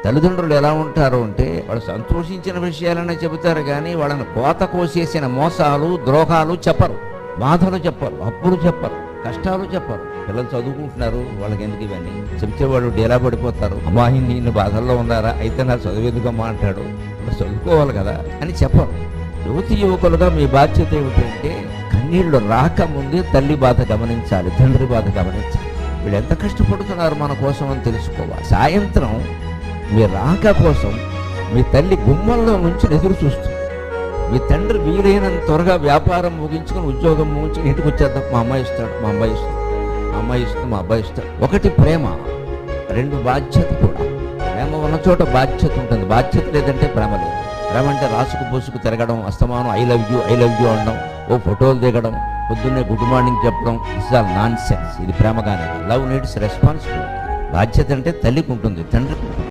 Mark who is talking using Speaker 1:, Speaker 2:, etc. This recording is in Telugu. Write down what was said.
Speaker 1: తల్లిదండ్రులు ఎలా ఉంటారు అంటే వాళ్ళు సంతోషించిన విషయాలనే చెబుతారు కానీ వాళ్ళని కోత కోసేసిన మోసాలు ద్రోహాలు చెప్పరు, బాధలు చెప్పరు, అప్పులు చెప్పరు, కష్టాలు చెప్పరు. పిల్లలు చదువుకుంటున్నారు, వాళ్ళకి ఎందుకు ఇవన్నీ చెబితే వాళ్ళు డేలా పడిపోతారు. అమ్మా ఇన్ని బాధల్లో ఉన్నారా, అయితే నా చదువు ఎందుకమ్మా అంటాడు. చదువుకోవాలి కదా అని చెప్పరు. యువతి యువకులుగా మీ బాధ్యత ఏమిటంటే కన్నీళ్లు రాకముందే తల్లి బాధ గమనించాలి, తండ్రి బాధ గమనించాలి. వీళ్ళు ఎంత కష్టపడుతున్నారు మన కోసం అని తెలుసుకోవాలి. సాయంత్రం మీ రాక కోసం మీ తల్లి గుమ్మంలో నుంచి ఎదురు చూస్తుంది. మీ తండ్రి వీలైనంత త్వరగా వ్యాపారం ముగించుకొని ఉద్యోగం ముగించుకొని ఇంటికి వచ్చేద్దాం, మా అమ్మాయి ఇస్తాడు, మా అబ్బాయి ఇస్తాడు, మా అమ్మాయి ఇస్తుంది, మా అబ్బాయి ఇస్తాడు. ఒకటి ప్రేమ, రెండు బాధ్యత కూడా. ప్రేమ ఉన్న చోట బాధ్యత ఉంటుంది, బాధ్యత లేదంటే ప్రేమ లేదు. ప్రేమ అంటే రాసుకు పోసుకు తిరగడం, అస్తమానం ఐ లవ్ యూ అనడం, ఓ ఫోటోలు దిగడం, పొద్దున్నే గుడ్ మార్నింగ్ చెప్పడం, ఇట్స్ ఆల్ నాన్ సెన్స్. ఇది ప్రేమగానే. Love needs responsibility. బాధ్యత అంటే తల్లికి ఉంటుంది, తండ్రికి ఉంటుంది.